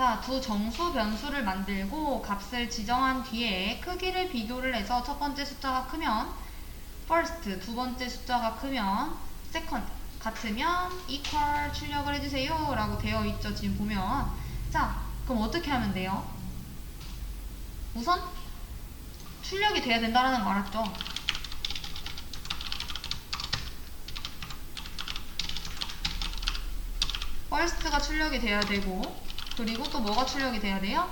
자, 두 정수 변수를 만들고 값을 지정한 뒤에 크기를 비교를 해서 첫 번째 숫자가 크면 first, 두 번째 숫자가 크면 second, 같으면 equal 출력을 해주세요 라고 되어 있죠. 지금 보면. 자, 그럼 어떻게 하면 돼요? 우선 출력이 돼야 된다는 거 알았죠? first가 출력이 돼야 되고, 그리고 또 뭐가 출력이 돼야 돼요?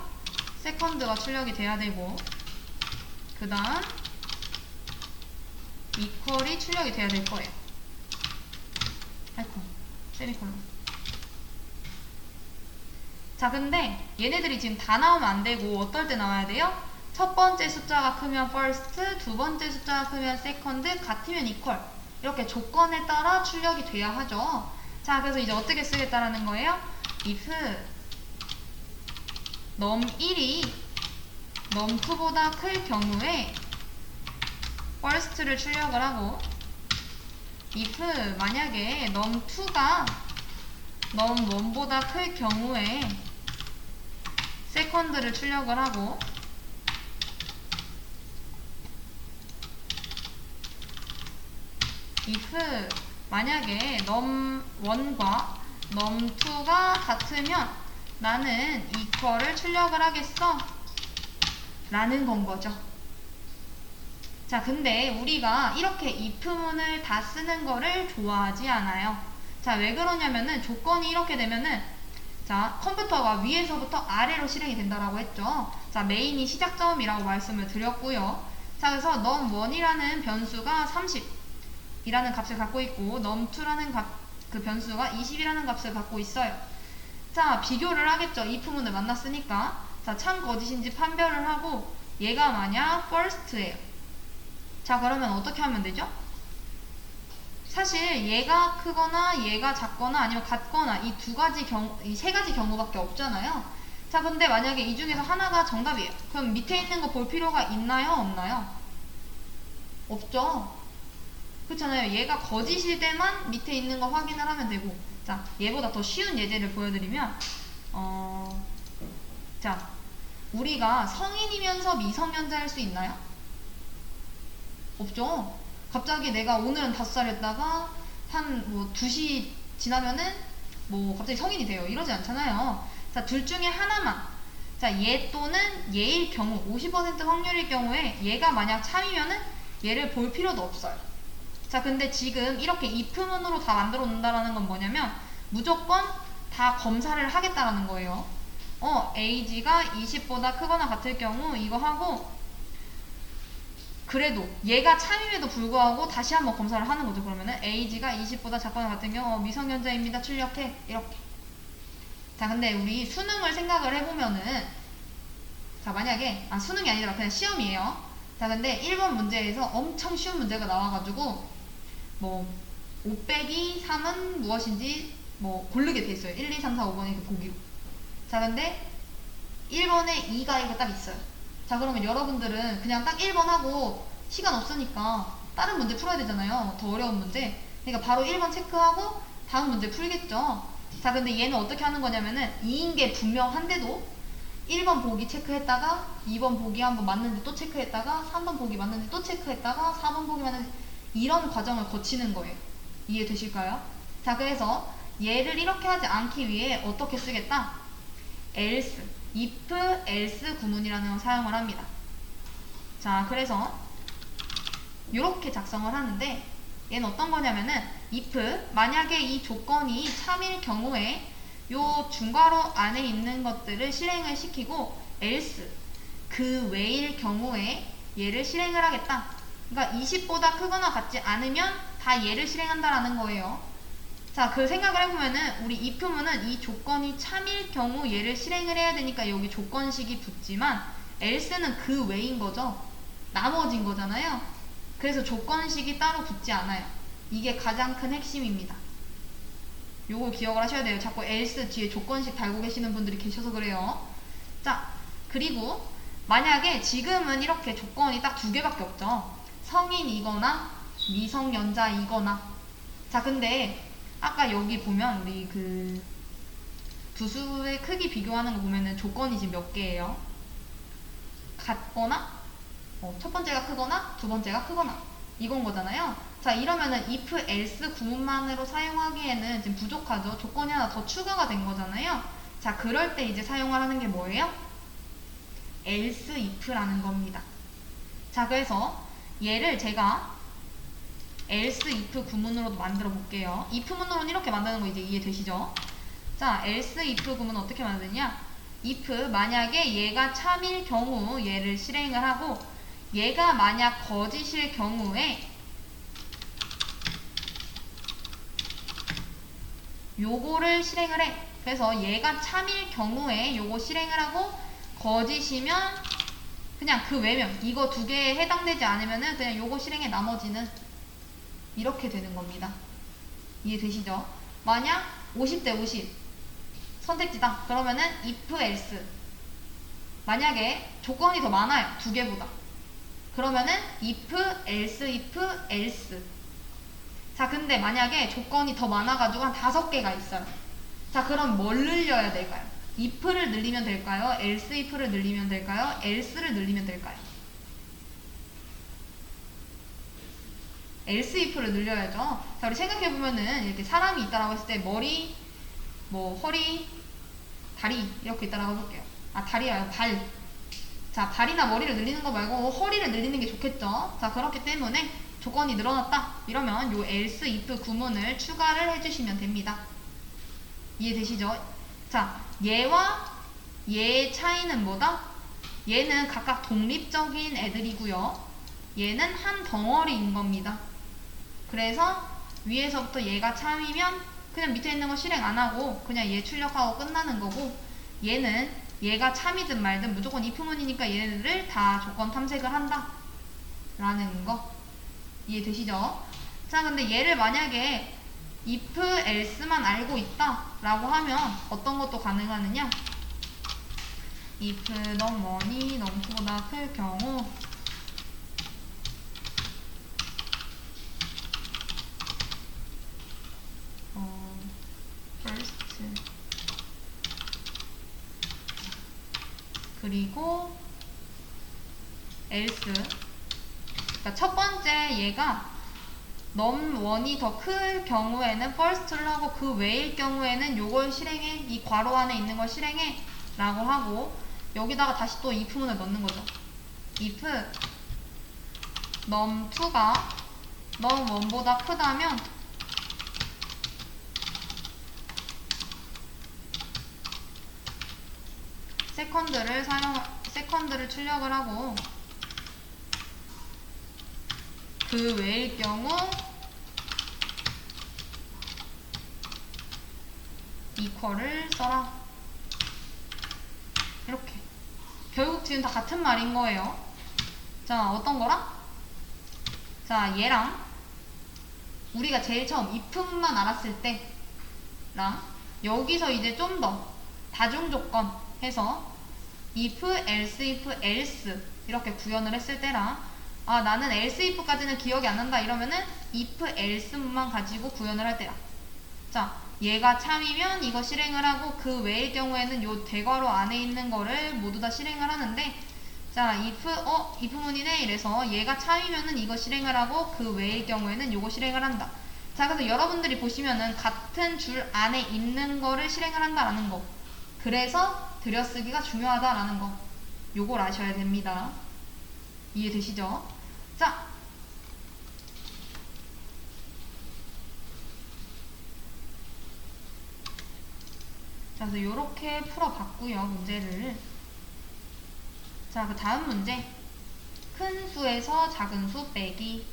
second가 출력이 돼야 되고, 그 다음 equal이 출력이 돼야 될 거예요. 아이고, 세미콜론. 자, 근데 얘네들이 지금 다 나오면 안 되고 어떨 때 나와야 돼요? 첫 번째 숫자가 크면 first, 두 번째 숫자가 크면 second, 같으면 equal. 이렇게 조건에 따라 출력이 돼야 하죠. 자, 그래서 이제 어떻게 쓰겠다라는 거예요? if num1이 num2보다 클 경우에 first를 출력을 하고, if 만약에 num2가 num1보다 클 경우에 second를 출력을 하고, if 만약에 num1과 num2가 같으면 나는 equal을 출력을 하겠어 라는 건 거죠. 자, 근데 우리가 이렇게 if문을 다 쓰는 거를 좋아하지 않아요. 자, 왜 그러냐면은 조건이 이렇게 되면은, 자, 컴퓨터가 위에서부터 아래로 실행이 된다라고 했죠. 자, 메인이 시작점이라고 말씀을 드렸고요. 자, 그래서 num1이라는 변수가 30이라는 값을 갖고 있고 num2라는 그 변수가 20이라는 값을 갖고 있어요. 자, 비교를 하겠죠. if문을 만났으니까. 자, 참 거짓인지 판별을 하고 얘가 만약 first예요. 자, 그러면 어떻게 하면 되죠? 사실 얘가 크거나 얘가 작거나 아니면 같거나 이 세 가지 경우밖에 없잖아요. 자, 근데 만약에 이 중에서 하나가 정답이에요. 그럼 밑에 있는 거 볼 필요가 있나요? 없나요? 없죠. 그렇잖아요. 얘가 거짓일 때만 밑에 있는 거 확인을 하면 되고. 자, 얘보다 더 쉬운 예제를 보여드리면, 자, 우리가 성인이면서 미성년자일 수 있나요? 없죠. 갑자기 내가 오늘은 5살이었다가 한 뭐 2시 지나면은 뭐 갑자기 성인이 돼요. 이러지 않잖아요. 자, 둘 중에 하나만. 자, 얘 또는 얘일 경우, 50% 확률일 경우에 얘가 만약 참이면은 얘를 볼 필요도 없어요. 자, 근데 지금 이렇게 if문으로 다 만들어 놓는다라는 건 뭐냐면 무조건 다 검사를 하겠다라는 거예요. age가 20보다 크거나 같을 경우 이거 하고, 그래도 얘가 참임에도 불구하고 다시 한번 검사를 하는 거죠. 그러면은 age가 20보다 작거나 같은 경우 미성년자입니다. 출력해. 이렇게. 자, 근데 우리 수능을 생각을 해보면은, 자, 만약에 수능이 아니라 그냥 시험이에요. 자, 근데 1번 문제에서 엄청 쉬운 문제가 나와가지고 뭐 5 빼기 3은 무엇인지 뭐 고르게 돼 있어요. 1, 2, 3, 4, 5번이 그 보기로. 자, 근데 1번에 2가 이거 딱 있어요. 자, 그러면 여러분들은 그냥 딱 1번 하고 시간 없으니까 다른 문제 풀어야 되잖아요. 더 어려운 문제. 그러니까 바로 1번 체크하고 다음 문제 풀겠죠. 자, 근데 얘는 어떻게 하는 거냐면은 2인 게 분명한데도 1번 보기 체크했다가 2번 보기 한번 맞는지 또 체크했다가 3번 보기 맞는지 또 체크했다가 4번 보기 맞는지, 이런 과정을 거치는 거예요. 이해되실까요? 자, 그래서 얘를 이렇게 하지 않기 위해 어떻게 쓰겠다? else, if, else 구문이라는 걸 사용을 합니다. 자, 그래서 이렇게 작성을 하는데 얘는 어떤 거냐면은 if, 만약에 이 조건이 참일 경우에 요 중괄호 안에 있는 것들을 실행을 시키고 else, 그 외일 경우에 얘를 실행을 하겠다. 그러니까 20보다 크거나 같지 않으면 다 얘를 실행한다라는 거예요. 자, 그 생각을 해보면은 우리 if문은 이 조건이 참일 경우 얘를 실행을 해야 되니까 여기 조건식이 붙지만 else는 그 외인 거죠. 나머진 거잖아요. 그래서 조건식이 따로 붙지 않아요. 이게 가장 큰 핵심입니다. 요거 기억을 하셔야 돼요. 자꾸 else 뒤에 조건식 달고 계시는 분들이 계셔서 그래요. 자, 그리고 만약에 지금은 이렇게 조건이 딱 2개밖에 없죠. 성인이거나 미성년자이거나. 자, 근데 아까 여기 보면 우리 그 두 수의 크기 비교하는 거 보면은 조건이 지금 몇 개예요? 같거나 첫 번째가 크거나 두 번째가 크거나 이건 거잖아요. 자, 이러면은 if else 구문만으로 사용하기에는 지금 부족하죠. 조건이 하나 더 추가가 된 거잖아요. 자, 그럴 때 이제 사용을 하는 게 뭐예요? else if라는 겁니다. 자, 그래서 얘를 제가 else if 구문으로도 만들어 볼게요. if 문으로는 이렇게 만드는 거 이제 이해되시죠? 자, else if 구문은 어떻게 만드냐? if 만약에 얘가 참일 경우 얘를 실행을 하고, 얘가 만약 거짓일 경우에 요거를 실행을 해. 그래서 얘가 참일 경우에 요거 실행을 하고, 거짓이면 그냥 그 외면 이거 두 개에 해당되지 않으면은 그냥 요거 실행해. 나머지는 이렇게 되는 겁니다. 이해되시죠? 만약 50대 50 선택지다. 그러면은 if else. 만약에 조건이 더 많아요. 두 개보다. 그러면은 if else. 자, 근데 만약에 조건이 더 많아가지고 한 5개가 있어요. 자, 그럼 뭘 늘려야 될까요? if를 늘리면 될까요? else if를 늘리면 될까요? else를 늘리면 될까요? else if를 늘려야죠. 자, 우리 생각해보면은 이렇게 사람이 있다라고 했을 때 머리, 허리, 다리 이렇게 있다라고 해볼게요. 아, 다리야, 발. 자, 발이나 머리를 늘리는 거 말고 허리를 늘리는 게 좋겠죠. 자, 그렇기 때문에 조건이 늘어났다 이러면 요 else if 구문을 추가를 해주시면 됩니다. 이해되시죠? 자, 얘와 얘의 차이는 뭐다? 얘는 각각 독립적인 애들이고요. 얘는 한 덩어리인 겁니다. 그래서 위에서부터 얘가 참이면 그냥 밑에 있는 거 실행 안 하고 그냥 얘 출력하고 끝나는 거고, 얘는 얘가 참이든 말든 무조건 if문이니까 얘를 다 조건 탐색을 한다 라는 거 이해되시죠? 자, 근데 얘를 만약에 if else만 알고 있다 라고 하면 어떤 것도 가능하느냐? if num1이 num2보다 클 경우 first 그리고 else. 그러니까 첫 번째 얘가 num1이 더 클 경우에는 first를 하고, 그 외일 경우에는 요걸 실행해. 이 괄호 안에 있는 걸 실행해 라고 하고, 여기다가 다시 또 if문을 넣는 거죠. if num2가 num1보다 크다면 세컨드를 출력을 하고, 그 외일 경우 equal을 써라. 이렇게. 결국 지금 다 같은 말인 거예요. 자, 어떤 거랑? 자, 얘랑 우리가 제일 처음 if만 알았을 때랑 여기서 이제 좀 더 다중조건 해서 if, else 이렇게 구현을 했을 때랑, 아, 나는 else if까지는 기억이 안 난다 이러면은 if, else만 가지고 구현을 할 때야. 자, 얘가 참이면 이거 실행을 하고, 그 외일 경우에는 요 대괄호 안에 있는 거를 모두 다 실행을 하는데, 자, if문이네 이래서 얘가 참이면은 이거 실행을 하고, 그 외일 경우에는 요거 실행을 한다. 자, 그래서 여러분들이 보시면은 같은 줄 안에 있는 거를 실행을 한다라는 거. 그래서 들여쓰기가 중요하다라는 거. 요걸 아셔야 됩니다. 이해되시죠? 자, 그래서 요렇게 풀어봤고요, 문제를. 자, 그 다음 문제. 큰 수에서 작은 수 빼기.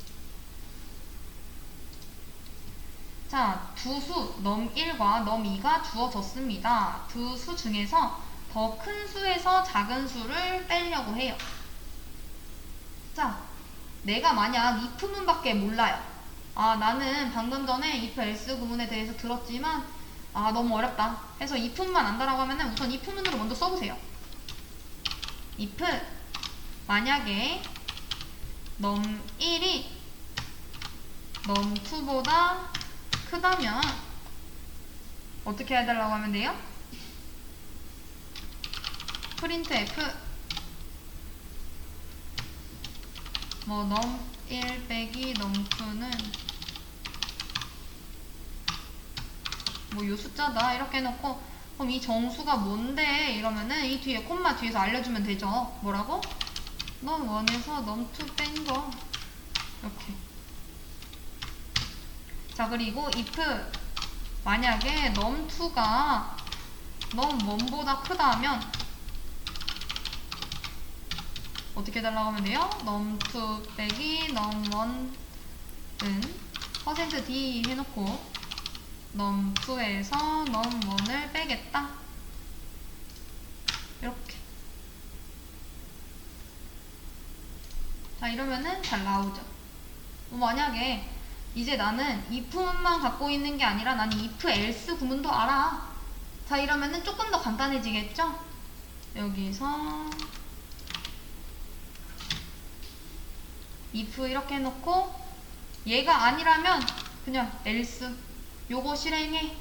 자, 두 수 num1과 num2가 주어졌습니다. 두 수 중에서 더 큰 수에서 작은 수를 빼려고 해요. 자, 내가 만약 if문밖에 몰라요. 아, 나는 방금 전에 if else 구문에 대해서 들었지만 아, 너무 어렵다 해서 if만 안다라고 하면은 우선 if문으로 먼저 써보세요. if 만약에 num1이 num2보다 크다면 어떻게 해달라고 하면 돼요? printf 뭐 num1 빼기 num2는 뭐 요 숫자다 이렇게 해놓고, 그럼 이 정수가 뭔데 이러면은 이 뒤에 콤마 뒤에서 알려주면 되죠. 뭐라고? num1에서 num2 뺀 거 이렇게. 자, 그리고 if 만약에 num2가 num1보다 크다 하면 어떻게 달라고 하면 돼요? num2 빼기 num1은 %d 해놓고 num2에서 num1을 빼겠다. 이렇게. 자, 이러면은 잘 나오죠. 만약에 이제 나는 if만 갖고 있는 게 아니라 나는 if else 구문도 알아. 자, 이러면은 조금 더 간단해지겠죠? 여기서 if 이렇게 해놓고 얘가 아니라면 그냥 else 요거 실행해.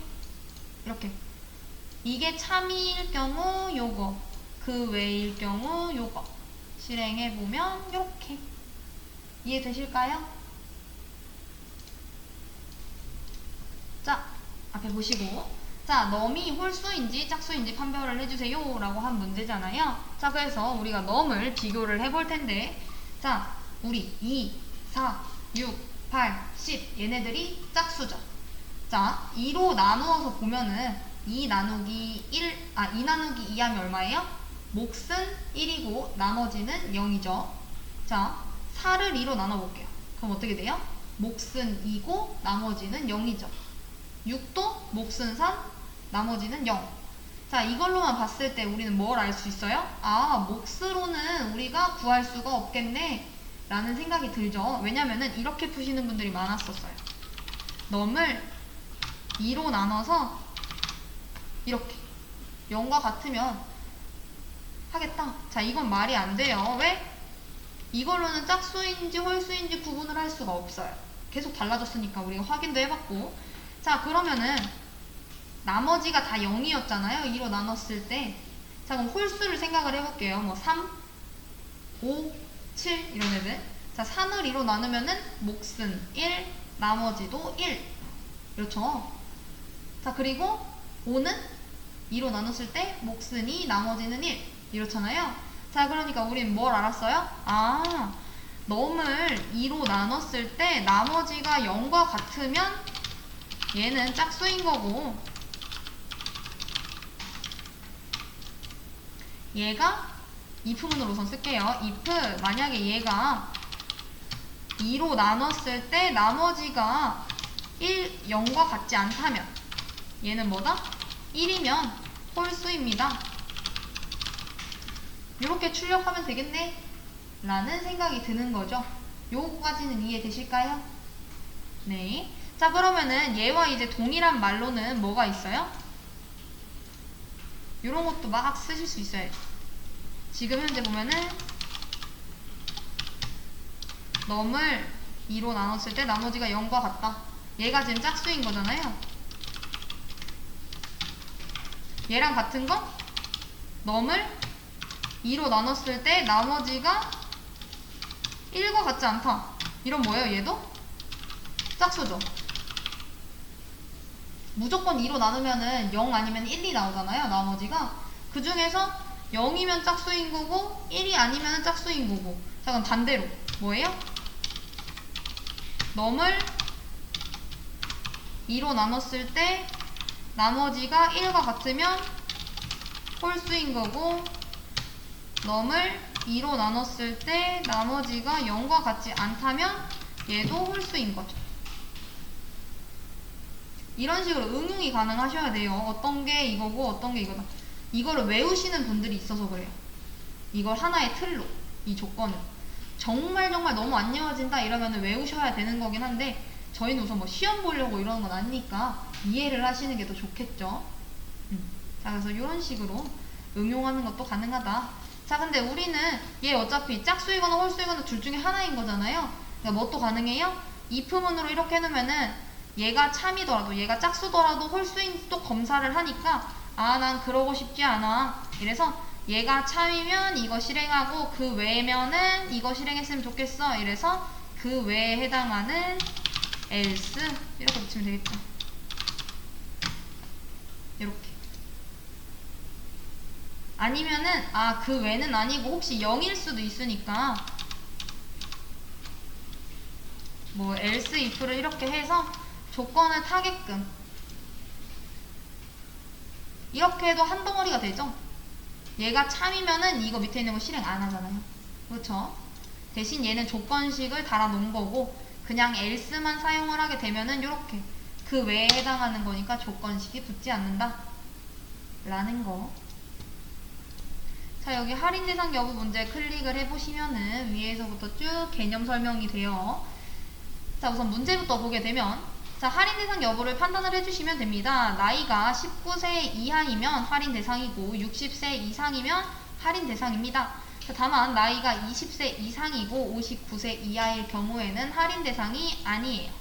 이렇게. 이게 참이일 경우 요거, 그 외일 경우 요거 실행해보면 이렇게. 이해되실까요? 자, 앞에 보시고, 자, num이 홀수인지 짝수인지 판별을 해주세요 라고 한 문제잖아요. 자, 그래서 우리가 num을 비교를 해볼 텐데, 자, 우리 2, 4, 6, 8, 10 얘네들이 짝수죠. 자, 2로 나누어서 보면은 2 나누기 2 나누기 2 하면 얼마예요? 몫은 1이고 나머지는 0이죠. 자, 4를 2로 나눠볼게요. 그럼 어떻게 돼요? 몫은 2고 나머지는 0이죠. 6도 몫은 3, 나머지는 0. 자, 이걸로만 봤을 때 우리는 뭘 알 수 있어요? 아, 몫으로는 우리가 구할 수가 없겠네 라는 생각이 들죠. 왜냐면은 이렇게 푸시는 분들이 많았었어요. num을 2로 나눠서 이렇게 0과 같으면 하겠다. 자, 이건 말이 안 돼요. 왜? 이걸로는 짝수인지 홀수인지 구분을 할 수가 없어요. 계속 달라졌으니까 우리가 확인도 해봤고. 자, 그러면은 나머지가 다 0이었잖아요. 2로 나눴을 때. 자, 그럼 홀수를 생각을 해볼게요. 뭐 3, 5, 7 이런 애들. 자, 3을 2로 나누면은 몫은 1, 나머지도 1. 그렇죠. 자, 그리고 5는 2로 나눴을 때 몫은 2, 나머지는 1. 이렇잖아요. 자, 그러니까 우린 뭘 알았어요? 아, num을 2로 나눴을 때 나머지가 0과 같으면 얘는 짝수인 거고, 얘가 if문으로 우선 쓸게요. if 만약에 얘가 2로 나눴을 때 나머지가 0과 같지 않다면 얘는 뭐다? 1이면 홀수입니다. 이렇게 출력하면 되겠네 라는 생각이 드는 거죠. 요거까지는 이해되실까요? 네. 자, 그러면은 얘와 이제 동일한 말로는 뭐가 있어요? 요런 것도 막 쓰실 수 있어요. 지금 현재 보면은 num을 2로 나눴을 때 나머지가 0과 같다. 얘가 지금 짝수인 거잖아요. 얘랑 같은 거? num을 2로 나눴을 때 나머지가 1과 같지 않다. 이런 뭐예요? 얘도? 짝수죠. 무조건 2로 나누면은 0 아니면 1이 나오잖아요. 나머지가. 그 중에서 0이면 짝수인 거고 1이 아니면 짝수인 거고. 자, 그럼 반대로 뭐예요? num을 2로 나눴을 때 나머지가 1과 같으면 홀수인 거고, num을 2로 나눴을 때 나머지가 0과 같지 않다면 얘도 홀수인 거죠. 이런 식으로 응용이 가능하셔야 돼요. 어떤 게 이거고 어떤 게 이거다. 이거를 외우시는 분들이 있어서 그래요. 이걸 하나의 틀로, 이 조건을. 정말 너무 안 외워진다 이러면 외우셔야 되는 거긴 한데, 저희는 우선 뭐 시험 보려고 이러는 건 아니니까 이해를 하시는 게 더 좋겠죠. 자, 그래서 이런 식으로 응용하는 것도 가능하다. 자, 근데 우리는 얘 어차피 짝수이거나 홀수이거나 둘 중에 하나인 거잖아요. 그러니까 뭣도 가능해요? if문으로 이렇게 해놓으면은 얘가 참이더라도 얘가 짝수더라도 홀수인지 또 검사를 하니까, 아, 난 그러고 싶지 않아. 이래서 얘가 참이면 이거 실행하고 그 외면은 이거 실행했으면 좋겠어. 이래서 그 외에 해당하는 else 이렇게 붙이면 되겠죠. 이렇게. 아니면은 그 외는 아니고 혹시 0일 수도 있으니까 뭐 else if를 이렇게 해서 조건을 타게끔 이렇게 해도 한 덩어리가 되죠. 얘가 참이면은 이거 밑에 있는 거 실행 안 하잖아요. 그렇죠? 대신 얘는 조건식을 달아 놓은 거고 그냥 else만 사용을 하게 되면은 이렇게 그 외에 해당하는 거니까 조건식이 붙지 않는다 라는 거. 자, 여기 할인 대상 여부 문제 클릭을 해보시면은 위에서부터 쭉 개념 설명이 돼요. 자, 우선 문제부터 보게 되면 자, 할인 대상 여부를 판단을 해주시면 됩니다. 나이가 19세 이하이면 할인 대상이고 60세 이상이면 할인 대상입니다. 자, 다만 나이가 20세 이상이고 59세 이하일 경우에는 할인 대상이 아니에요.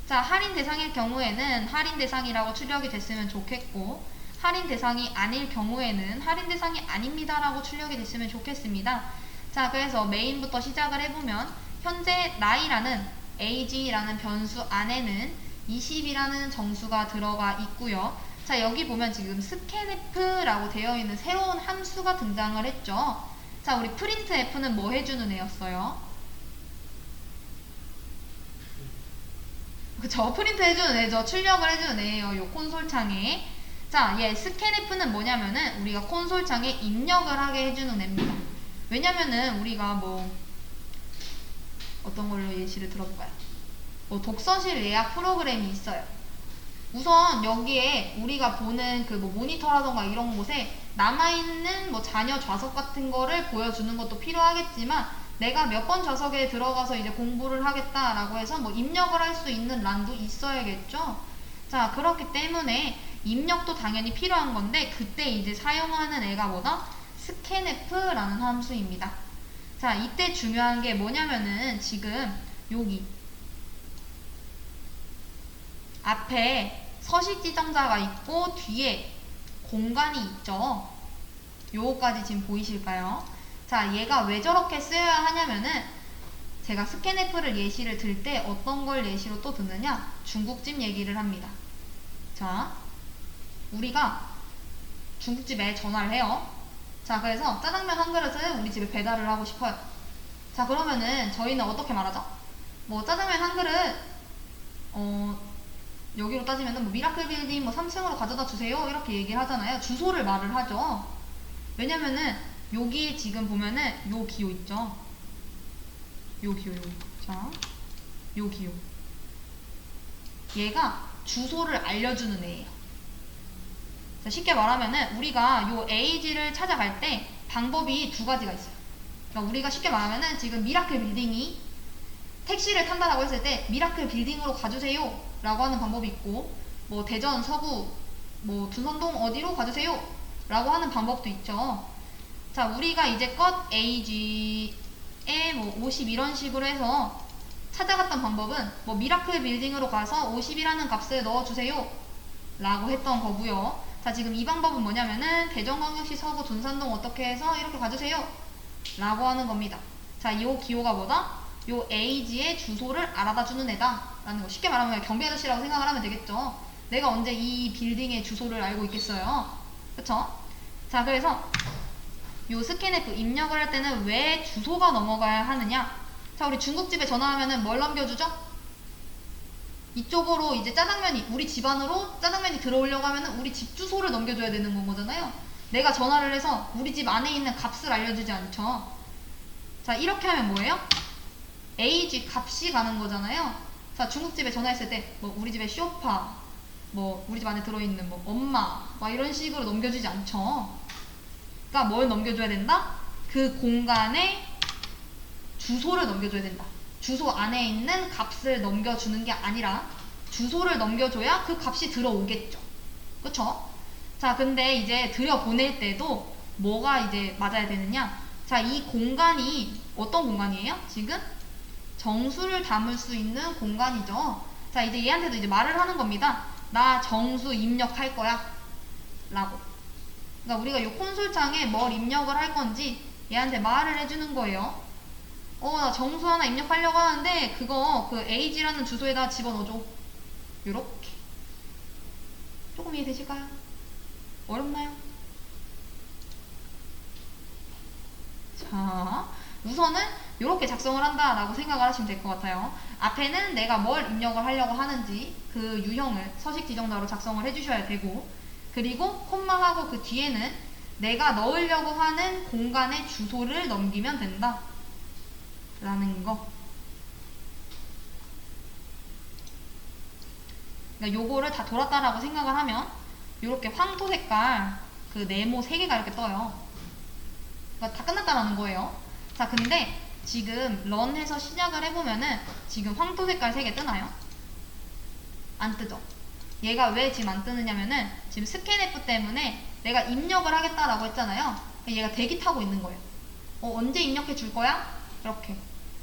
자, 할인 대상일 경우에는 할인 대상이라고 출력이 됐으면 좋겠고 할인 대상이 아닐 경우에는 할인 대상이 아닙니다 라고 출력이 됐으면 좋겠습니다. 자, 그래서 메인부터 시작을 해보면 현재 나이라는 age라는 변수 안에는 20이라는 정수가 들어가 있고요. 자, 여기 보면 지금 scanf라고 되어 있는 새로운 함수가 등장을 했죠. 자, 우리 printf는 뭐 해주는 애였어요? 그쵸, 프린트 해주는 애죠. 출력을 해주는 애예요. 요 콘솔 창에. 자, 얘 scanf는 뭐냐면은 우리가 콘솔 창에 입력을 하게 해주는 애입니다. 왜냐면은 우리가 뭐 어떤 걸로 예시를 들어볼까요? 뭐 독서실 예약 프로그램이 있어요. 우선 여기에 우리가 보는 그 뭐 모니터라던가 이런 곳에 남아있는 뭐 자녀 좌석 같은 거를 보여주는 것도 필요하겠지만 내가 몇 번 좌석에 들어가서 이제 공부를 하겠다라고 해서 뭐 입력을 할 수 있는 란도 있어야겠죠. 자, 그렇기 때문에 입력도 당연히 필요한 건데 그때 이제 사용하는 애가 뭐다? scanf라는 함수입니다. 자, 이때 중요한 게 뭐냐면은 지금 여기 앞에 서식 지정자가 있고 뒤에 공간이 있죠. 요거까지 지금 보이실까요? 자, 얘가 왜 저렇게 쓰여야 하냐면은 제가 scanf를 예시를 들 때 어떤 걸 예시로 또 듣느냐? 중국집 얘기를 합니다. 자, 우리가 중국집에 전화를 해요. 자, 그래서 짜장면 한 그릇을 우리 집에 배달을 하고 싶어요. 자, 그러면은 저희는 어떻게 말하죠? 뭐 짜장면 한 그릇 여기로 따지면은 뭐 미라클 빌딩 뭐 3층으로 가져다 주세요 이렇게 얘기를 하잖아요. 주소를 말을 하죠. 왜냐면은 여기 지금 보면은 요 기호 있죠. 요 기호 자, 요 기호 얘가 주소를 알려주는 애예요. 자, 쉽게 말하면은 우리가 요 age를 찾아갈 때 방법이 두 가지가 있어요. 그러니까 우리가 쉽게 말하면은 지금 미라클 빌딩이 택시를 탄다라고 했을 때 미라클 빌딩으로 가주세요 라고 하는 방법이 있고 뭐 대전 서구 뭐 둔선동 어디로 가주세요 라고 하는 방법도 있죠. 자, 우리가 이제껏 age에 뭐 50 이런 식으로 해서 찾아갔던 방법은 뭐 미라클 빌딩으로 가서 50이라는 값을 넣어주세요 라고 했던 거고요. 자, 지금 이 방법은 뭐냐면은 대전광역시 서구 둔산동 어떻게 해서 이렇게 가주세요 라고 하는 겁니다. 자, 이 기호가 뭐다? 요 age의 주소를 알아다주는 애다 라는 거. 쉽게 말하면 경비 아저씨라고 생각을 하면 되겠죠. 내가 언제 이 빌딩의 주소를 알고 있겠어요. 그쵸? 자, 그래서 요 scanf 입력을 할 때는 왜 주소가 넘어가야 하느냐? 자, 우리 중국집에 전화하면은 뭘 넘겨주죠? 이쪽으로 이제 짜장면이 우리 집 안으로 짜장면이 들어오려고 하면은 우리 집 주소를 넘겨줘야 되는 건 거잖아요. 내가 전화를 해서 우리 집 안에 있는 값을 알려주지 않죠. 자, 이렇게 하면 뭐예요? age 값이 가는 거잖아요. 자, 중국집에 전화했을 때 뭐 우리 집에 쇼파 뭐 우리 집 안에 들어있는 뭐 엄마 막 이런 식으로 넘겨주지 않죠. 그러니까 뭘 넘겨줘야 된다? 그 공간에 주소를 넘겨줘야 된다. 주소 안에 있는 값을 넘겨주는 게 아니라 주소를 넘겨줘야 그 값이 들어오겠죠. 그쵸? 자, 근데 이제 들여보낼 때도 뭐가 이제 맞아야 되느냐? 자, 이 공간이 어떤 공간이에요? 지금 정수를 담을 수 있는 공간이죠. 자, 이제 얘한테도 이제 말을 하는 겁니다. 나 정수 입력할 거야 라고. 그러니까 우리가 이 콘솔창에 뭘 입력을 할 건지 얘한테 말을 해주는 거예요. 나 정수 하나 입력하려고 하는데 그거 그 age라는 주소에다 집어넣어줘. 요렇게. 조금 이해되실까요? 어렵나요? 자, 우선은 이렇게 작성을 한다라고 생각을 하시면 될 것 같아요. 앞에는 내가 뭘 입력을 하려고 하는지 그 유형을 서식 지정자로 작성을 해주셔야 되고, 그리고 콤마하고 그 뒤에는 내가 넣으려고 하는 공간의 주소를 넘기면 된다 라는 거. 그러니까 요거를 다 돌았다라고 생각을 하면 요렇게 황토 색깔 그 네모 3개가 이렇게 떠요. 그러니까 다 끝났다라는 거예요. 자, 근데 지금 런해서 시작을 해보면은 지금 황토 색깔 3개 뜨나요? 안 뜨죠? 얘가 왜 지금 안 뜨느냐면은 지금 스캔F 때문에 내가 입력을 하겠다라고 했잖아요. 얘가 대기 타고 있는 거예요. 언제 입력해 줄 거야? 이렇게.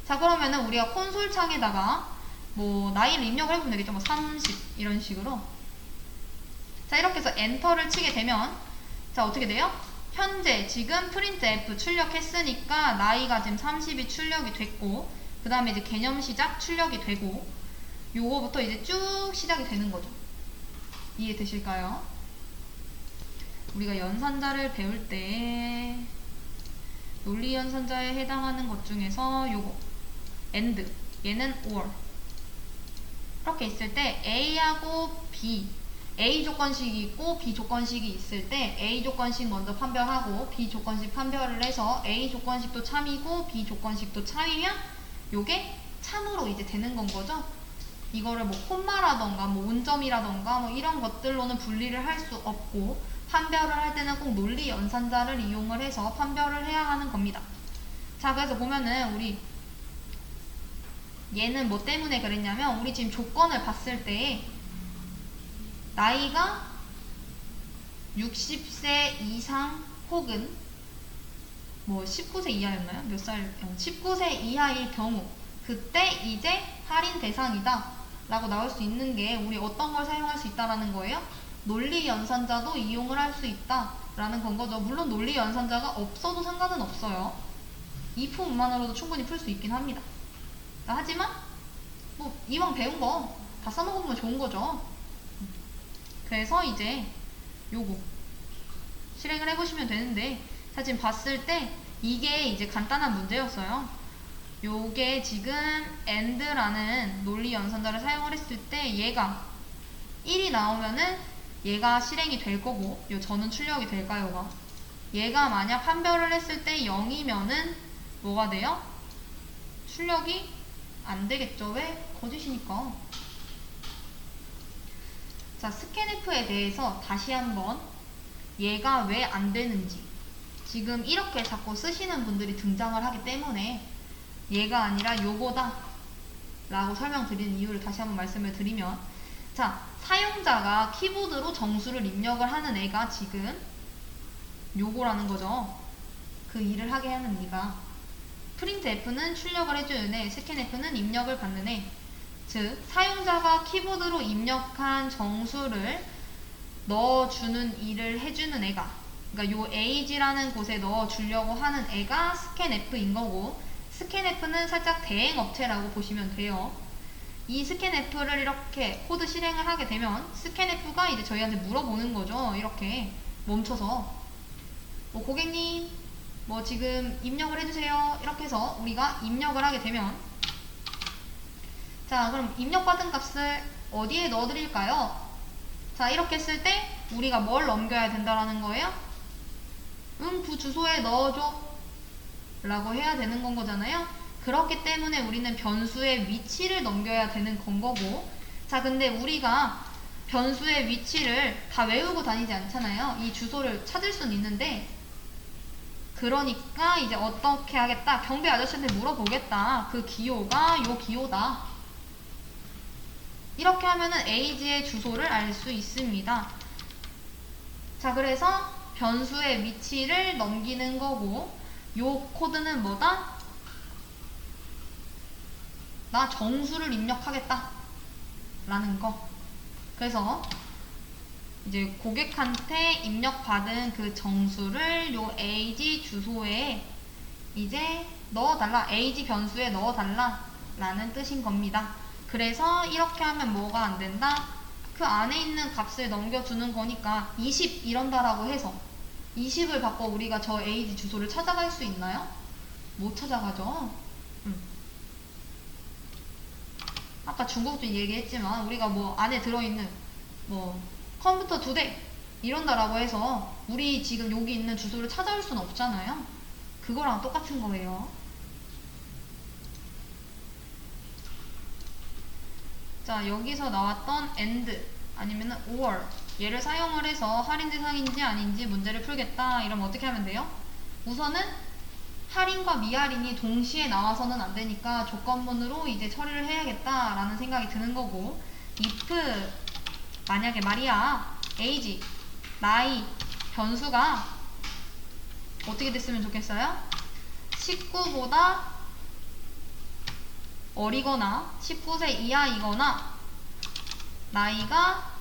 자, 그러면은 우리가 콘솔 창에다가 뭐 나이를 입력을 해보면 되겠죠. 뭐 30 이런 식으로. 자, 이렇게 해서 엔터를 치게 되면 자, 어떻게 돼요? 현재 지금 printf 출력했으니까 나이가 지금 30이 출력이 됐고, 그 다음에 이제 개념 시작 출력이 되고, 요거부터 이제 쭉 시작이 되는 거죠. 이해되실까요? 우리가 연산자를 배울 때 논리 연산자에 해당하는 것 중에서 요거 AND, 얘는 OR 이렇게 있을 때 A하고 B, A 조건식이 있고 B 조건식이 있을 때 A 조건식 먼저 판별하고 B 조건식 판별을 해서 A 조건식도 참이고 B 조건식도 참이면 요게 참으로 이제 되는 건 거죠. 이거를 뭐 콤마라던가 뭐 온점이라던가 뭐 이런 것들로는 분리를 할 수 없고, 판별을 할 때는 꼭 논리 연산자를 이용을 해서 판별을 해야 하는 겁니다. 자, 그래서 보면은 우리 얘는 뭐 때문에 그랬냐면, 우리 지금 조건을 봤을 때 나이가 60세 이상 혹은 뭐 19세 이하였나요? 몇 살? 19세 이하일 경우 그때 이제 할인 대상이다 라고 나올 수 있는 게, 우리 어떤 걸 사용할 수 있다라는 거예요? 논리 연산자도 이용을 할 수 있다 라는 건 거죠. 물론 논리 연산자가 없어도 상관은 없어요. if만으로도 충분히 풀 수 있긴 합니다. 하지만 뭐 이왕 배운 거 다 써먹으면 좋은 거죠. 그래서 이제 요거 실행을 해보시면 되는데, 사실 봤을 때 이게 이제 간단한 문제였어요. 요게 지금 AND라는 논리 연산자를 사용을 했을 때 얘가 1이 나오면은 얘가 실행이 될 거고, 요 저는 출력이 될까요가. 얘가 만약 판별을 했을 때 0이면은 뭐가 돼요? 출력이 안 되겠죠. 왜? 거짓이니까. 자, 스캔F에 대해서 다시 한번 얘가 왜 안 되는지, 지금 이렇게 자꾸 쓰시는 분들이 등장을 하기 때문에 얘가 아니라 요거다 라고 설명드리는 이유를 다시 한번 말씀을 드리면, 자, 사용자가 키보드로 정수를 입력을 하는 애가 지금 요거라는 거죠. 그 일을 하게 하는 애가. printf는 출력을 해주는 애, scanf는 입력을 받는 애. 즉, 사용자가 키보드로 입력한 정수를 넣어주는 일을 해주는 애가, 그러니까 요 age라는 곳에 넣어주려고 하는 애가 scanf인 거고, scanf는 살짝 대행업체라고 보시면 돼요. 이 scanf를 이렇게 코드 실행을 하게 되면 scanf가 이제 저희한테 물어보는 거죠. 이렇게 멈춰서 뭐 고객님 뭐 지금 입력을 해주세요 이렇게 해서 우리가 입력을 하게 되면, 자, 그럼 입력받은 값을 어디에 넣어드릴까요? 자, 이렇게 했을 때 우리가 뭘 넘겨야 된다라는 거예요? 그 주소에 넣어줘 라고 해야 되는 건 거잖아요. 그렇기 때문에 우리는 변수의 위치를 넘겨야 되는 건 거고, 자, 근데 우리가 변수의 위치를 다 외우고 다니지 않잖아요. 이 주소를 찾을 수는 있는데, 그러니까 이제 어떻게 하겠다? 경비 아저씨한테 물어보겠다. 그 기호가 요 기호다. 이렇게 하면은 age의 주소를 알 수 있습니다. 자, 그래서 변수의 위치를 넘기는 거고, 요 코드는 뭐다? 나 정수를 입력하겠다 라는 거. 그래서 이제 고객한테 입력받은 그 정수를 요 AG 주소에 이제 넣어달라. AG 변수에 넣어달라 라는 뜻인 겁니다. 그래서 이렇게 하면 뭐가 안 된다? 그 안에 있는 값을 넘겨주는 거니까 20 이런다라고 해서 20을 받고 우리가 저 AG 주소를 찾아갈 수 있나요? 못 찾아가죠. 아까 중국도 얘기했지만 우리가 뭐 안에 들어있는 뭐 컴퓨터 2대 이런다라고 해서 우리 지금 여기 있는 주소를 찾아올 수는 없잖아요. 그거랑 똑같은 거예요. 자, 여기서 나왔던 and 아니면은 or 얘를 사용을 해서 할인 대상인지 아닌지 문제를 풀겠다 이러면 어떻게 하면 돼요? 우선은 할인과 미할인이 동시에 나와서는 안 되니까 조건문으로 이제 처리를 해야겠다 라는 생각이 드는 거고, if 만약에 말이야 age 나이 변수가 어떻게 됐으면 좋겠어요? 19보다 어리거나 19세 이하이거나 나이가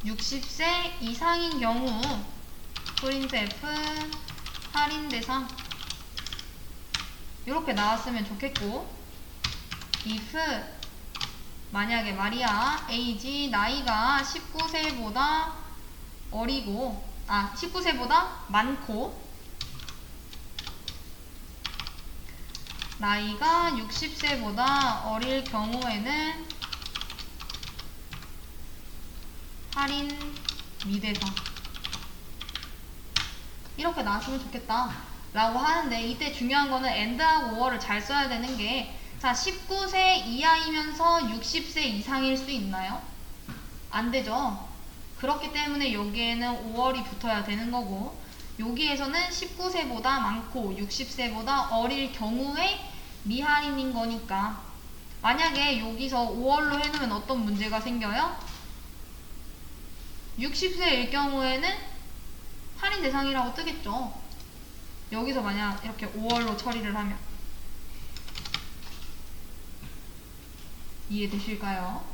60세 이상인 경우 printf 할인 대상 이렇게 나왔으면 좋겠고, if 만약에 말이야 age 나이가 19세보다 어리고 19세보다 많고 나이가 60세보다 어릴 경우에는 할인 미대상 이렇게 나왔으면 좋겠다 라고 하는데, 이때 중요한 거는 and하고 or를 잘 써야 되는 게, 자 19세 이하이면서 60세 이상일 수 있나요? 안 되죠. 그렇기 때문에 여기에는 5월이 붙어야 되는 거고, 여기에서는 19세보다 많고 60세보다 어릴 경우에 미할인인 거니까 만약에 여기서 5월로 해놓으면 어떤 문제가 생겨요? 60세일 경우에는 할인 대상이라고 뜨겠죠. 여기서 만약 이렇게 5월로 처리를 하면 이해되실까요?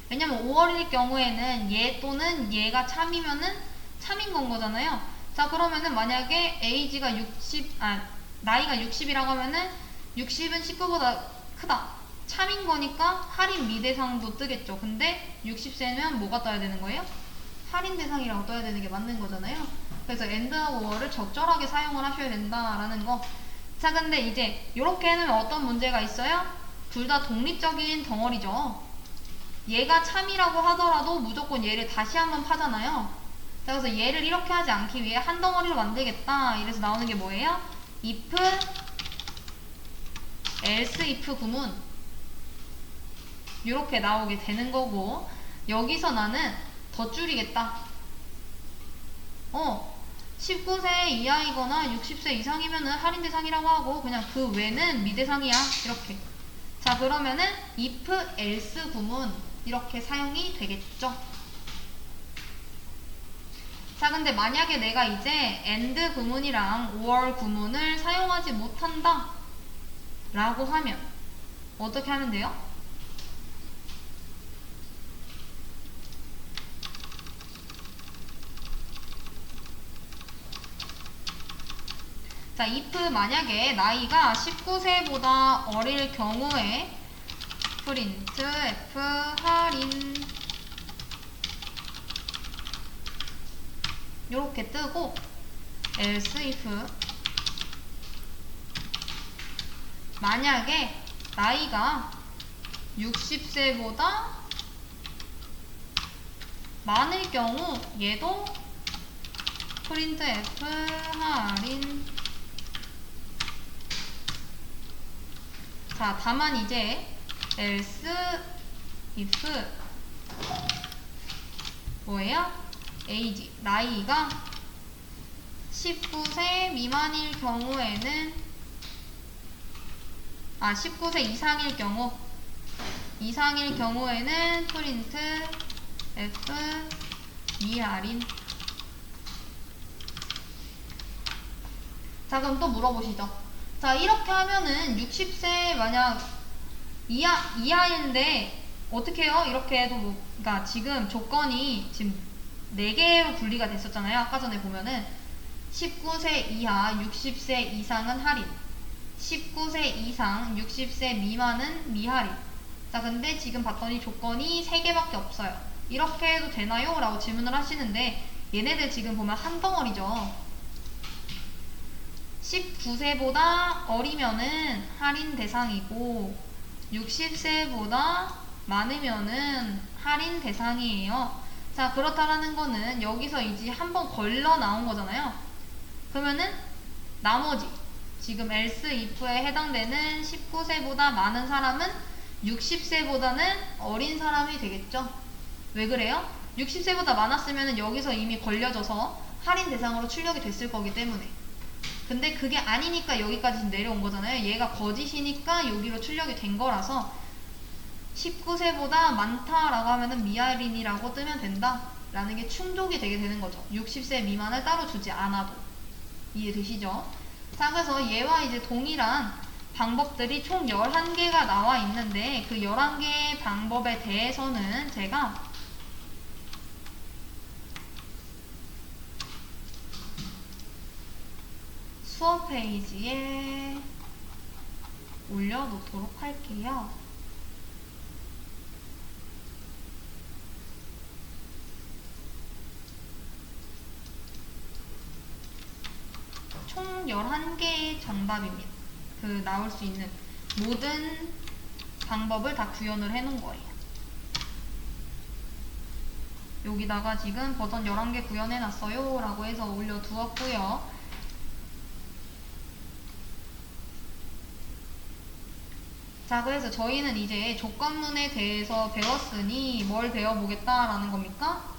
왜냐면 5월일 경우에는 얘 또는 얘가 참이면은 참인 건 거잖아요. 자, 그러면은 만약에 age가 나이가 60이라고 하면은 60은 19보다 크다. 참인 거니까 할인 미대상도 뜨겠죠. 근데 60세면 뭐가 떠야 되는 거예요? 할인 대상이라고 떠야 되는 게 맞는 거잖아요. 그래서 and하고 or를 적절하게 사용을 하셔야 된다라는 거. 자, 근데 이제 이렇게 해놓으면 어떤 문제가 있어요? 둘 다 독립적인 덩어리죠. 얘가 참이라고 하더라도 무조건 얘를 다시 한번 파잖아요. 자, 그래서 얘를 이렇게 하지 않기 위해 한 덩어리로 만들겠다. 이래서 나오는 게 뭐예요? if, else if 구문 이렇게 나오게 되는 거고, 여기서 나는 더 줄이겠다. 19세 이하이거나 60세 이상이면은 할인 대상이라고 하고 그냥 그 외는 미대상이야. 이렇게. 자, 그러면은 if, else 구문 이렇게 사용이 되겠죠. 자, 근데 만약에 내가 이제 and 구문이랑 or 구문을 사용하지 못한다 라고 하면 어떻게 하면 돼요? 자, if 만약에 나이가 19세보다 어릴 경우에 print f 할인 요렇게 뜨고, else if 만약에 나이가 60세보다 많을 경우 얘도 print f 할인. 자, 다만 이제 else if 뭐예요? age 나이가 19세 미만일 경우에는 19세 이상일 경우에는 print f 미할인. 자, 그럼 또 물어보시죠. 자, 이렇게 하면은 60세 만약 이하인데 어떻게 해요? 이렇게 해도 그러니까 지금 조건이 지금 4개로 분리가 됐었잖아요. 아까 전에 보면은 19세 이하 60세 이상은 할인, 19세 이상 60세 미만은 미할인. 자, 근데 지금 봤더니 조건이 3개밖에 없어요. 이렇게 해도 되나요? 라고 질문을 하시는데 얘네들 지금 보면 한 덩어리죠. 19세보다 어리면은 할인 대상이고 60세보다 많으면은 할인 대상이에요. 자, 그렇다라는 거는 여기서 이제 한번 걸러 나온 거잖아요. 그러면은 나머지 지금 else if에 해당되는 19세보다 많은 사람은 60세보다는 어린 사람이 되겠죠. 왜 그래요? 60세보다 많았으면 여기서 이미 걸려져서 할인 대상으로 출력이 됐을 거기 때문에. 근데 그게 아니니까 여기까지 내려온 거잖아요. 얘가 거짓이니까 여기로 출력이 된 거라서 19세보다 많다라고 하면은 미할인이라고 뜨면 된다 라는 게 충족이 되게 되는 거죠. 60세 미만을 따로 주지 않아도. 이해되시죠? 자, 그래서 얘와 이제 동일한 방법들이 총 11개가 나와 있는데 그 11개의 방법에 대해서는 제가 수업 페이지에 올려놓도록 할게요. 총 11개의 정답입니다. 그 나올 수 있는 모든 방법을 다 구현을 해놓은 거예요. 여기다가 지금 버전 11개 구현해놨어요 라고 해서 올려두었고요. 자, 그래서 저희는 이제 조건문에 대해서 배웠으니 뭘 배워보겠다라는 겁니까?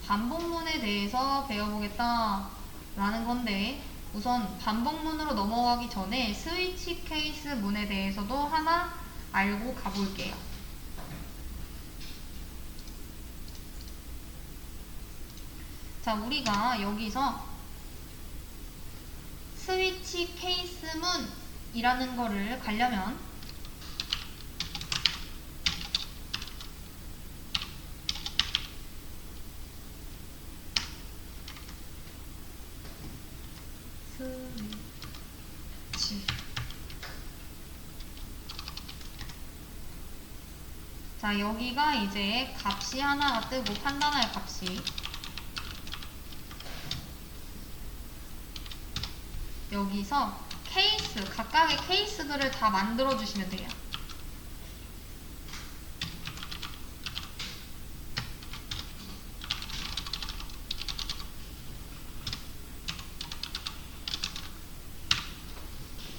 반복문에 대해서 배워보겠다라는 건데 우선 반복문으로 넘어가기 전에 스위치 케이스 문에 대해서도 하나 알고 가볼게요. 자, 우리가 여기서 스위치 케이스 문이라는 거를 가려면 스위치 자, 여기가 이제 값이 하나가 뜨고 판단할 값이 여기서 케이스, 각각의 케이스들을 다 만들어 주시면 돼요.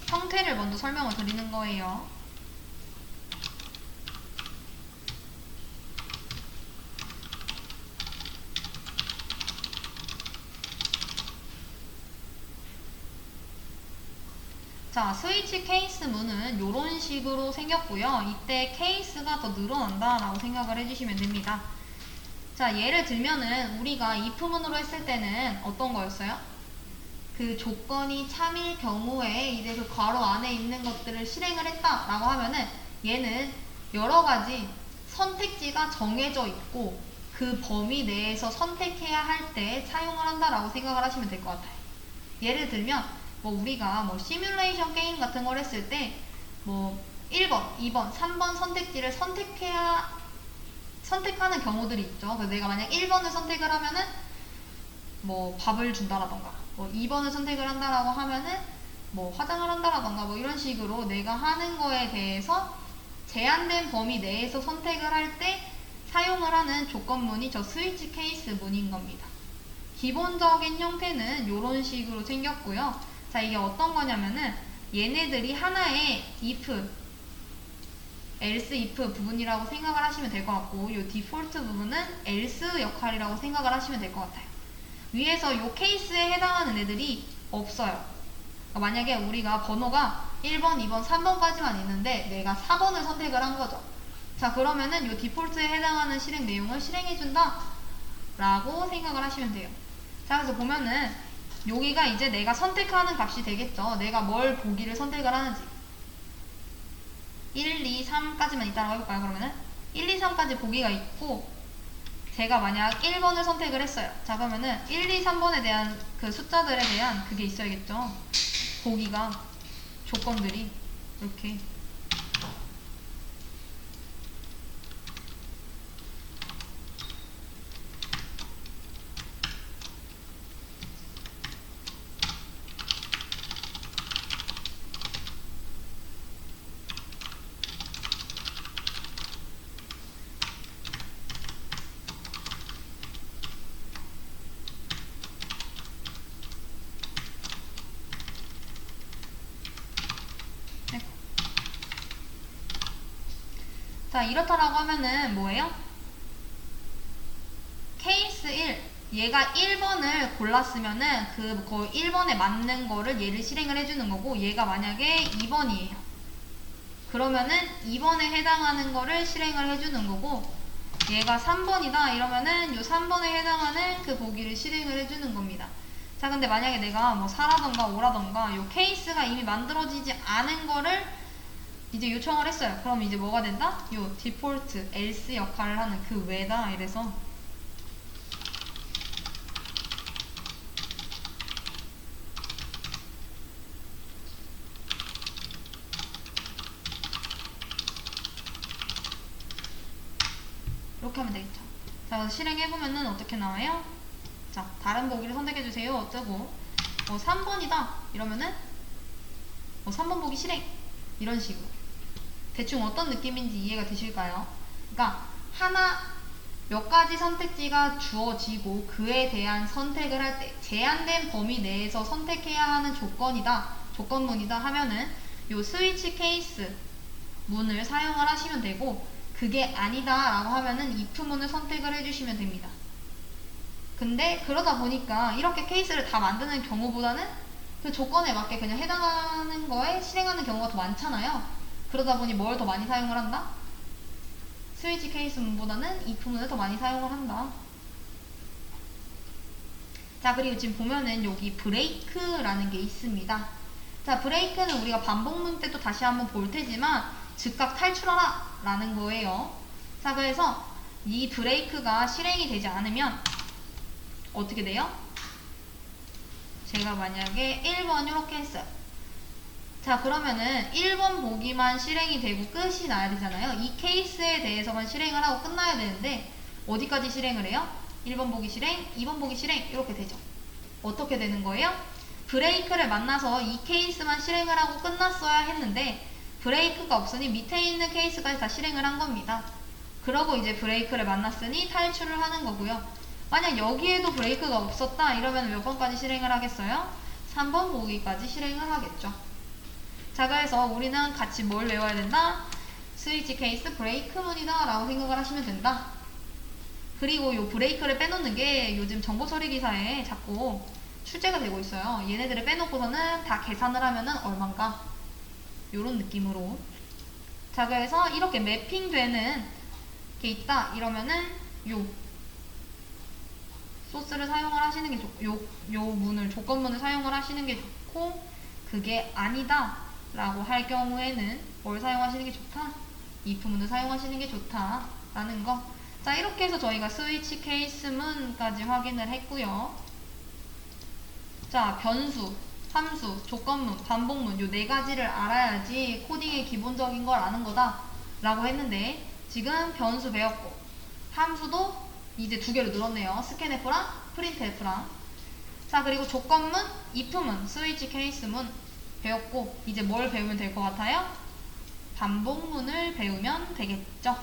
형태를 먼저 설명을 드리는 거예요. 자, 스위치 케이스 문은 이런 식으로 생겼고요. 이때 케이스가 더 늘어난다 라고 생각을 해주시면 됩니다. 자, 예를 들면은 우리가 if문으로 했을 때는 어떤 거였어요? 그 조건이 참일 경우에 이제 그 괄호 안에 있는 것들을 실행을 했다 라고 하면은 얘는 여러 가지 선택지가 정해져 있고 그 범위 내에서 선택해야 할 때 사용을 한다라고 생각을 하시면 될 것 같아요. 예를 들면 뭐 우리가 뭐 시뮬레이션 게임 같은 걸 했을 때 뭐 1번, 2번, 3번 선택지를 선택하는 경우들이 있죠. 그래서 내가 만약 1번을 선택을 하면은 뭐 밥을 준다라던가 뭐 2번을 선택을 한다라고 하면은 뭐 화장을 한다라던가 뭐 이런 식으로 내가 하는 거에 대해서 제한된 범위 내에서 선택을 할 때 사용을 하는 조건문이 저 스위치 케이스 문인 겁니다. 기본적인 형태는 이런 식으로 생겼고요. 자, 이게 어떤 거냐면은 얘네들이 하나의 if, else if 부분이라고 생각을 하시면 될 것 같고 이 디폴트 부분은 else 역할이라고 생각을 하시면 될 것 같아요. 위에서 이 케이스에 해당하는 애들이 없어요. 그러니까 만약에 우리가 번호가 1번, 2번, 3번까지만 있는데 내가 4번을 선택을 한 거죠. 자, 그러면은 이 디폴트에 해당하는 실행 내용을 실행해준다 라고 생각을 하시면 돼요. 자, 그래서 보면은 여기가 이제 내가 선택하는 값이 되겠죠. 내가 뭘 보기를 선택을 하는지. 1, 2, 3까지만 있다라고 해볼까요? 그러면은 1, 2, 3까지 보기가 있고 제가 만약 1번을 선택을 했어요. 자 그러면은 1, 2, 3번에 대한 그 숫자들에 대한 그게 있어야겠죠. 보기가 조건들이 이렇게 자 이렇다라고 하면은 뭐예요? 케이스 1 얘가 1번을 골랐으면은 그 1번에 맞는 거를 얘를 실행을 해주는 거고 얘가 만약에 2번이에요. 그러면은 2번에 해당하는 거를 실행을 해주는 거고 얘가 3번이다 이러면은 요 3번에 해당하는 그 보기를 실행을 해주는 겁니다. 자 근데 만약에 내가 뭐 4라던가 5라던가 요 케이스가 이미 만들어지지 않은 거를 이제 요청을 했어요. 그럼 이제 뭐가 된다? 요 디폴트 else 역할을 하는 그 외다 이래서 이렇게 하면 되겠죠. 자 그래서 실행해보면은 어떻게 나와요? 자 다른 보기를 선택해주세요 어쩌고 3번이다 이러면은 3번 보기 실행 이런 식으로 대충 어떤 느낌인지 이해가 되실까요? 그러니까 하나 몇 가지 선택지가 주어지고 그에 대한 선택을 할 때 제한된 범위 내에서 선택해야 하는 조건이다 조건문이다 하면은 요 스위치 케이스 문을 사용을 하시면 되고 그게 아니다 라고 하면은 if 문을 선택을 해주시면 됩니다. 근데 그러다 보니까 이렇게 케이스를 다 만드는 경우보다는 그 조건에 맞게 그냥 해당하는 거에 실행하는 경우가 더 많잖아요. 그러다 보니 뭘 더 많이 사용을 한다? 스위치 케이스 문보다는 if 문을 더 많이 사용을 한다. 자 그리고 지금 보면은 여기 브레이크라는 게 있습니다. 자 브레이크는 우리가 반복문 때도 다시 한번 볼 테지만 즉각 탈출하라 라는 거예요. 자 그래서 이 브레이크가 실행이 되지 않으면 어떻게 돼요? 제가 만약에 1번 이렇게 했어요. 자 그러면은 1번 보기만 실행이 되고 끝이 나야 되잖아요. 이 케이스에 대해서만 실행을 하고 끝나야 되는데 어디까지 실행을 해요? 1번 보기 실행, 2번 보기 실행 이렇게 되죠. 어떻게 되는 거예요? 브레이크를 만나서 이 케이스만 실행을 하고 끝났어야 했는데 브레이크가 없으니 밑에 있는 케이스까지 다 실행을 한 겁니다. 그러고 이제 브레이크를 만났으니 탈출을 하는 거고요. 만약 여기에도 브레이크가 없었다 이러면 몇 번까지 실행을 하겠어요? 3번 보기까지 실행을 하겠죠. 자 그래서 우리는 같이 뭘 외워야 된다? 스위치 케이스 브레이크문이다 라고 생각을 하시면 된다. 그리고 요 브레이크를 빼놓는 게 요즘 정보처리 기사에 자꾸 출제가 되고 있어요. 얘네들을 빼놓고서는 다 계산을 하면은 얼만가 요런 느낌으로. 자 그래서 이렇게 매핑되는 게 있다 이러면은 요 소스를 사용을 하시는 게 요 문을 조건문을 사용을 하시는 게 좋고 그게 아니다 라고 할 경우에는 뭘 사용하시는 게 좋다? if 문을 사용하시는 게 좋다 라는 거. 자 이렇게 해서 저희가 스위치 케이스문까지 확인을 했고요. 자 변수, 함수, 조건문, 반복문 요 네 가지를 알아야지 코딩의 기본적인 걸 아는 거다 라고 했는데 지금 변수 배웠고 함수도 이제 두 개로 늘었네요. 스캔F랑 프린트F랑. 자 그리고 조건문, if문, 스위치 케이스문 배웠고 이제 뭘 배우면 될 것 같아요? 반복문을 배우면 되겠죠.